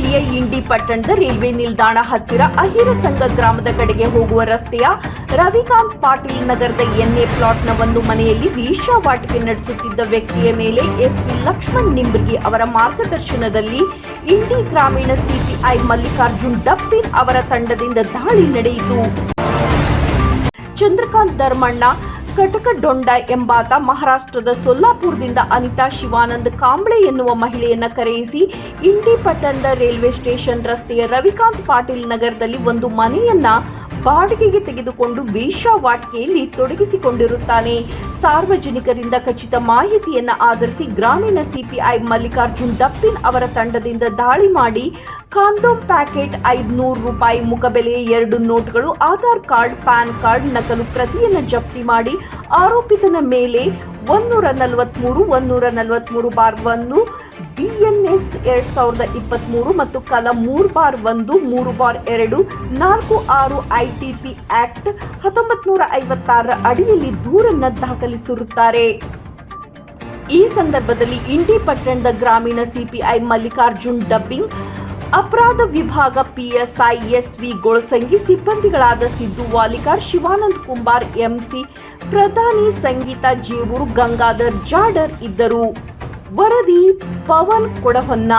ಜಿಲ್ಲೆಯ ಇಂಡಿ ಪಟ್ಟಣದ ರೈಲ್ವೆ ನಿಲ್ದಾಣ ಹತ್ತಿರ ಅಹಿರ ಸಂಘ ಗ್ರಾಮದ ಕಡೆಗೆ ಹೋಗುವ ರಸ್ತೆಯ ರವಿಕಾಂತ್ ಪಾಟೀಲ್ ನಗರದ ಎನ್ಎ ಪ್ಲಾಟ್ನ ಒಂದು ಮನೆಯಲ್ಲಿ ವೇಶ್ಯಾವಾಟಿಕೆ ನಡೆಸುತ್ತಿದ್ದ ವ್ಯಕ್ತಿಯ ಮೇಲೆ ಎಸ್ಪಿ ಲಕ್ಷ್ಮಣ್ ನಿಂಬರ್ಗಿ ಅವರ ಮಾರ್ಗದರ್ಶನದಲ್ಲಿ ಇಂಡಿ ಗ್ರಾಮೀಣ ಸಿಪಿಐ ಮಲ್ಲಿಕಾರ್ಜುನ್ ಡಬ್ಬಿನ್ ಅವರ ತಂಡದಿಂದ ದಾಳಿ ನಡೆಯಿತು. ಚಂದ್ರಕಾಂತ್ ಧರ್ಮಣ್ಣ ಕಟಕಡೊಂಡ ಎಂಬಾತ ಮಹಾರಾಷ್ಟ್ರದ ಸೊಲ್ಲಾಪುರದಿಂದ ಅನಿತಾ ಶಿವಾನಂದ್ ಕಾಂಬ್ಳೆ ಎನ್ನುವ ಮಹಿಳೆಯನ್ನ ಕರೆಯಿಸಿ ಇಂಡಿ ಪಟ್ಟಣದ ರೈಲ್ವೆ ಸ್ಟೇಷನ್ ರಸ್ತೆಯ ರವಿಕಾಂತ್ ಪಾಟೀಲ್ ನಗರದಲ್ಲಿ ಒಂದು ಮನೆಯನ್ನ ಬಾಡಿಗೆಗೆ ತೆಗೆದುಕೊಂಡು ವೇಶ್ಯಾವಾಟಿಕೆಯಲ್ಲಿ ತೊಡಗಿಸಿಕೊಂಡಿರುತ್ತಾನೆ. ಸಾರ್ವಜನಿಕರಿಂದ ಖಚಿತ ಮಾಹಿತಿಯನ್ನು ಆಧರಿಸಿ ಗ್ರಾಮೀಣ ಸಿಪಿಐ ಮಲ್ಲಿಕಾರ್ಜುನ್ ಡಬ್ಬಿನ್ ಅವರ ತಂಡದಿಂದ ದಾಳಿ ಮಾಡಿ ಕಾಂಡೋಮ್ ಪ್ಯಾಕೆಟ್, 500 ರೂಪಾಯಿ ಮುಖಬೆಲೆಯ 2 ನೋಟ್ಗಳು, ಆಧಾರ್ ಕಾರ್ಡ್, ಪ್ಯಾನ್ ಕಾರ್ಡ್ ನಕಲು ಪ್ರತಿಯನ್ನು ಜಪ್ತಿ ಮಾಡಿ ಆರೋಪಿತನ ಮೇಲೆ 143/1 BNS 2023 ಮತ್ತು ಕಲಂ 3/1, 3/2, 46 ITP ಆಕ್ಟ್ 1956 ಅಡಿಯಲ್ಲಿ ದೂರನ್ನು ದಾಖಲಿಸಿರುತ್ತಾರೆ. ಈ ಸಂದರ್ಭದಲ್ಲಿ ಇಂಡಿ ಪಟ್ಟಣದ ಗ್ರಾಮೀಣ ಸಿಪಿಐ ಮಲ್ಲಿಕಾರ್ಜುನ್ ಡಬ್ಬಿಂಗ್, ಅಪರಾಧ ವಿಭಾಗ PSI SV Golasangi, ಸಿಬ್ಬಂದಿಗಳಾದ Siddu Walikar, Shivanand Kumbar, MC ಪ್ರಧಾನಿ, ಸಂಗೀತ ಜೇವೂರು, ಗಂಗಾಧರ್ ಜಾಡರ್ ಇದ್ದರು. ವರದಿ ಪವನ್ ಕೊಡಹೊನ್ನ.